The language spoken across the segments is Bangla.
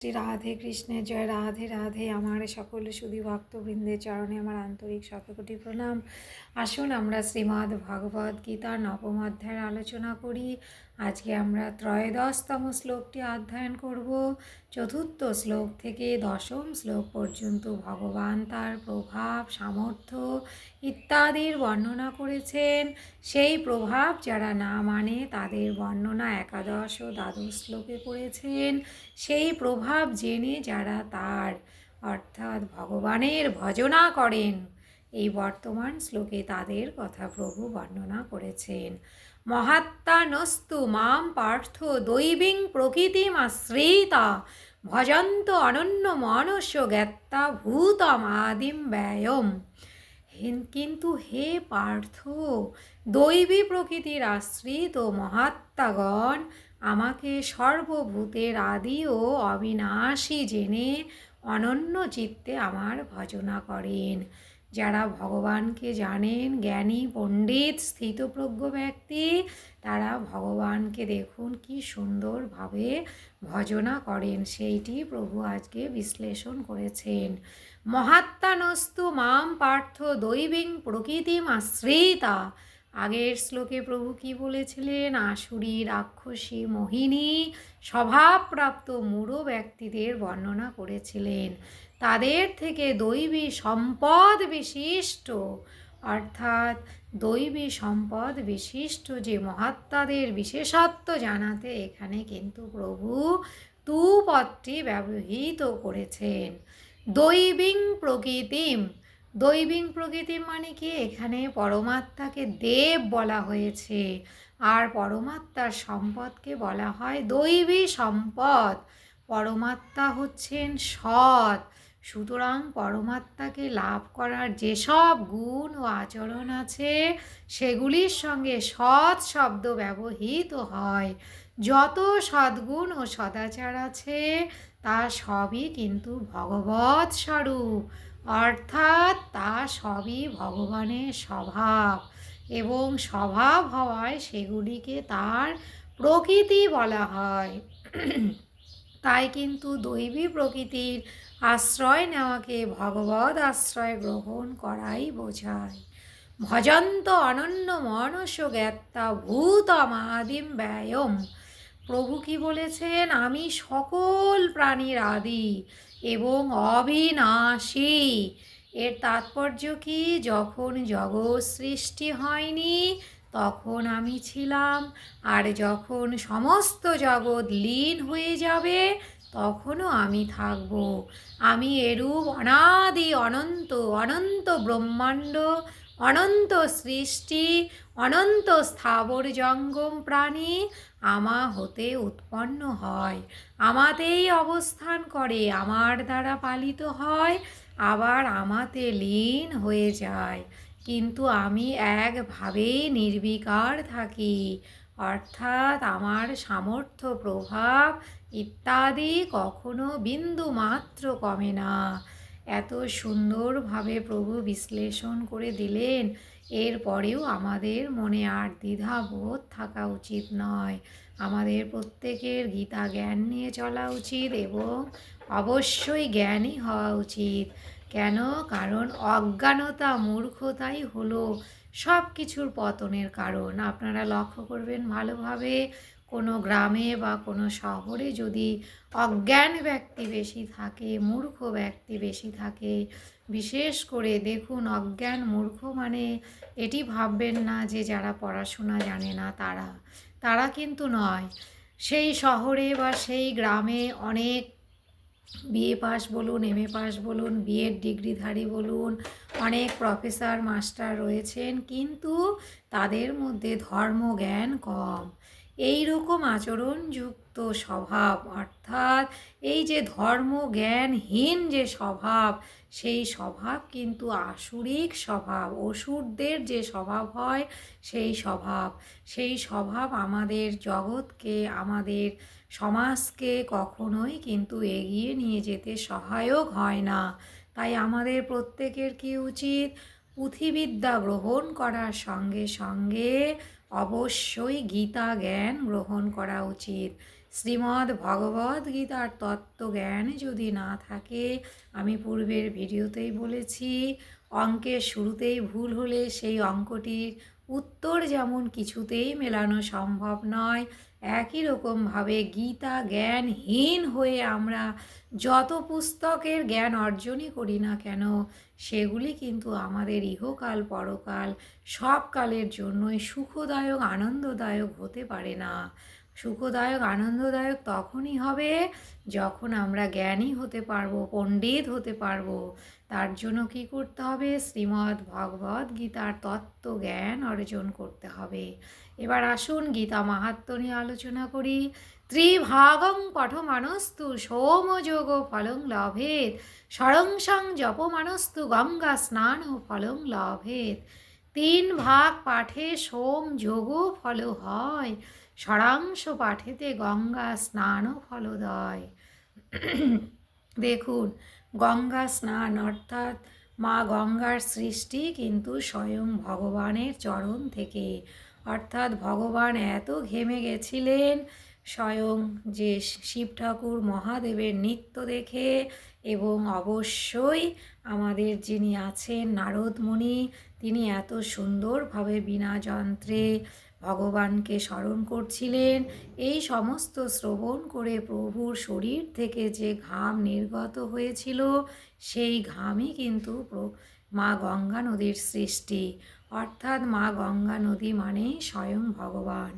শ্রী রাধে কৃষ্ণের জয়। রাধে রাধে। আমার সকল সুধী ভক্তবৃন্দের চরণে আমার আন্তরিক শতকোটি প্রণাম। আসুন আমরা শ্রীমদ্ ভগবদ্ গীতার নবম অধ্যায়ের আলোচনা করি। আজকে আমরা ত্রয়োদশতম শ্লোকটি অধ্যয়ন করব। চতুর্থ শ্লোক থেকে দশম শ্লোক পর্যন্ত ভগবান তার প্রভাব, সামর্থ্য ইত্যাদির বর্ণনা করেছেন। সেই প্রভাব যারা না মানে তাদের বর্ণনা একাদশ ও দ্বাদশ শ্লোকে করেছেন। সেই প্রভাব জেনে যারা তার অর্থাৎ ভগবানের ভজনা করেন, এই বর্তমান শ্লোকে তাদের কথা প্রভু বর্ণনা করেছেন। মহাত্মানস্তু মাম পার্থ দৈবীং প্রকৃতিম আশ্রিতা ভজন্ত অনন্য মনস্য জ্ঞাত্তা ভূতম আদিম ব্যয়ম। কিন্তু হে পার্থ, দৈবী প্রকৃতির আশ্রিত মহাত্মাগণ আমাকে সর্বভূতের আদি ও অবিনাশী জেনে অনন্য চিত্তে আমার ভজনা করেন। যারা ভগবানকে জানেন, জ্ঞানী পণ্ডিত স্থিতপ্রজ্ঞ ব্যক্তি, তারা ভগবানকে দেখুন কি সুন্দরভাবে ভজনা করেন, সেইটি প্রভু আজকে বিশ্লেষণ করেছেন। মহাত্মানস্তু মাম পার্থ দৈবীং প্রকৃতিম আশ্রিতা। আগের শ্লোকে প্রভু কি বলেছিলেন? আসুরী, রাক্ষসী, মোহিনী স্বভাবপ্রাপ্ত মূঢ় ব্যক্তিদের বর্ণনা করেছিলেন। তাদের থেকে দৈবী সম্পদ বিশিষ্ট অর্থাৎ দৈবী সম্পদ বিশিষ্ট যে মহাত্মাদের বিশেষত্ব জানাতে এখানে কিন্তু প্রভু তু পদটি ব্যবহৃত করেছেন। দৈবীং প্রকৃতিম। দৈবীং প্রকৃতিম মানে কি? এখানে পরমাত্মাকে দেব বলা হয়েছে, আর পরমাত্মার সম্পদকে বলা হয় দৈবী সম্পদ। পরমাত্মা হচ্ছেন সৎ, সুতরাং পরমাত্মাকে লাভ করার যেসব গুণ ও আচরণ আছে সেগুলির সঙ্গে সৎ শব্দ ব্যবহৃত হয়। যত সদ্গুণ ও সদাচার আছে তা সবই কিন্তু ভগবৎ স্বরূপ, অর্থাৎ তা সবই ভগবানের স্বভাব, এবং স্বভাব হওয়ায় সেগুলিকে তার প্রকৃতি বলা হয়। তাই কিন্তু দৈবী প্রকৃতির আশ্রয় নেওয়াকে ভগবদ আশ্রয় গ্রহণ করাই বোঝায়। ভজন্ত অনন্য মনস্য জ্ঞাত্তা ভূতমাদিম ব্যয়ম। প্রভু কি বলেছেন? আমি সকল প্রাণীর আদি এবং অবিনাশী। এর তাৎপর্য কি? যখন জগৎ সৃষ্টি হয়নি তখন আমি ছিলাম, আর যখন সমস্ত জগৎ লীন হয়ে যাবে তখনও আমি থাকব। আমি এরূপ অনাদি অনন্ত অনন্ত ব্রহ্মাণ্ড, অনন্ত সৃষ্টি, অনন্ত স্থাবর জঙ্গম প্রাণী আমা হতে উৎপন্ন হয়, আমাতেই অবস্থান করে, আমার দ্বারা পালিত হয়, আবার আমাতে লীন হয়ে যায়, কিন্তু আমি একভাবেই নির্বিকার থাকি। অর্থাৎ আমার সামর্থ্য, প্রভাব ইত্যাদি কখনো বিন্দু মাত্র কমে না। এত সুন্দরভাবে প্রভু বিশ্লেষণ করে দিলেন, এরপরেও আমাদের মনে আর দ্বিধাবোধ থাকা উচিত নয়। আমাদের প্রত্যেকের গীতা জ্ঞান নিয়ে চলা উচিত এবং অবশ্যই জ্ঞানী হওয়া উচিত। কেন? কারণ অজ্ঞানতা, মূর্খতাই হলো সব কিছুর পতনের কারণ। আপনারা লক্ষ্য করবেন ভালোভাবে, কোনো গ্রামে বা কোনো শহরে যদি অজ্ঞান ব্যক্তি বেশি থাকে, মূর্খ ব্যক্তি বেশি থাকে, বিশেষ করে দেখুন অজ্ঞান মূর্খ মানে এটি ভাববেন না যে যারা পড়াশোনা জানে না তারা কিন্তু নয়। সেই শহরে বা সেই গ্রামে অনেক বিএ পাস বলুন, এমএ পাস বলুন, বিএড ডিগ্রিধারী বলুন, অনেক প্রফেসর মাস্টার রয়েছেন, কিন্তু তাদের মধ্যে ধর্মজ্ঞান কম। এই রকম আচরণযুক্ত স্বভাব, অর্থাৎ এই যে ধর্মজ্ঞানহীন যে স্বভাব, সেই স্বভাব কিন্তু আসুরিক স্বভাব। অসুরদের যে স্বভাব হয় সেই স্বভাব আমাদের জগৎকে, আমাদের সমাজকে কখনোই কিন্তু এগিয়ে নিয়ে যেতে সহায়ক হয় না। তাই আমাদের প্রত্যেকের কি উচিত? পুঁথিবিদ্যা গ্রহণ করার সঙ্গে সঙ্গে অবশ্যই গীতা জ্ঞান গ্রহণ করা উচিত। শ্রীমদ্ ভগবদ্ গীতার তত্ত্বজ্ঞান যদি না থাকে, আমি পূর্বের ভিডিওতেই বলেছি, অঙ্কের শুরুতেই ভুল হলে সেই অঙ্কটির উত্তর যেমন কিছুতেই মেলানো সম্ভব নয়, একই রকমভাবে গীতা জ্ঞানহীন হয়ে আমরা যত পুস্তকের জ্ঞান অর্জনই করি না কেন, সেগুলি কিন্তু আমাদের ইহকাল পরকাল সব কালের জন্যই সুখদায়ক আনন্দদায়ক হতে পারে না। সুখদায়ক আনন্দদায়ক তখনই হবে যখন আমরা জ্ঞানী হতে পারবো, পণ্ডিত হতে পারবো। তার জন্য কি করতে হবে? শ্রীমদ্ ভগবদ্ গীতার তত্ত্বজ্ঞান অর্জন করতে হবে। এবার আসুন গীতা মাহাত্ম্য নিয়ে আলোচনা করি। ত্রিভাগং পঠমানস্তু সোমযোগ ফলং লভেত, সরংসং জপমানস্তু গঙ্গা স্নান ফলং লভেত। 3 ভাগ পাঠে সোম যোগ ফল হয়, ষড়াংশ পাঠেতে গঙ্গা স্নান ফলদয়। দেখুন, গঙ্গা স্নান অর্থাৎ মা গঙ্গার সৃষ্টি কিন্তু স্বয়ং ভগবানের চরণ থেকে, অর্থাৎ ভগবান এত ঘেমে গেছিলেন স্বয়ং যে শিব ঠাকুর মহাদেবের নৃত্য দেখে, এবং অবশ্যই আমাদের যিনি আছেন নারদ মুনি, তিনি এত সুন্দরভাবে বিনা যন্ত্রে ভগবানকে স্মরণ করছিলেন। এই সমস্ত শ্রবণ করে প্রভুর শরীর থেকে যে ঘাম নির্গত হয়েছিল, সেই ঘামই কিন্তু মা গঙ্গা নদীর সৃষ্টি। অর্থাৎ মা গঙ্গা নদী মানে স্বয়ং ভগবান।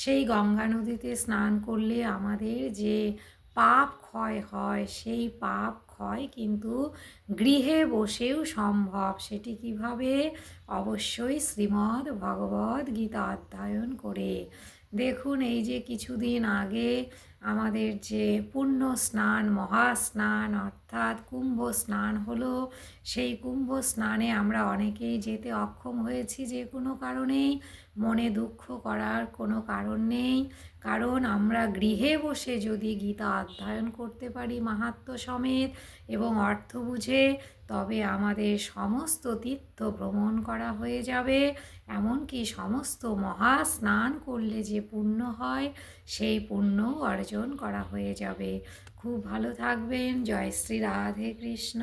সেই গঙ্গা নদীতে স্নান করলে আমাদের যে পাপ ক্ষয় হয়, সেই পাপ ক্ষয় কিন্তু গৃহে বসেও সম্ভব। সেটি কিভাবে? অবশ্যই শ্রীমদ্ ভগবদ্ গীতা অধ্যয়ন করে। দেখুন, এই যে কিছুদিন আগে আমাদের যে পুণ্য স্নান, মহাস্নান অর্থাৎ কুম্ভ স্নান হলো, সেই কুম্ভ স্নানে আমরা অনেকেই যেতে অক্ষম হয়েছি যে কোনো কারণেই। মনে দুঃখ করার কোনো কারণ নেই, কারণ আমরা গৃহে বসে যদি গীতা অধ্যয়ন করতে পারি মাহাত্ম্য সমেত এবং অর্থ বুঝে, তবে আমাদের সমস্ত তীর্থ ভ্রমণ করা হয়ে যাবে। এমনকি সমস্ত মহাস্নান করলে যে পুণ্য হয়, সেই পুণ্য অর্জন করা হয়ে যাবে। খুব ভালো থাকবেন। জয় শ্রী রাধে কৃষ্ণ।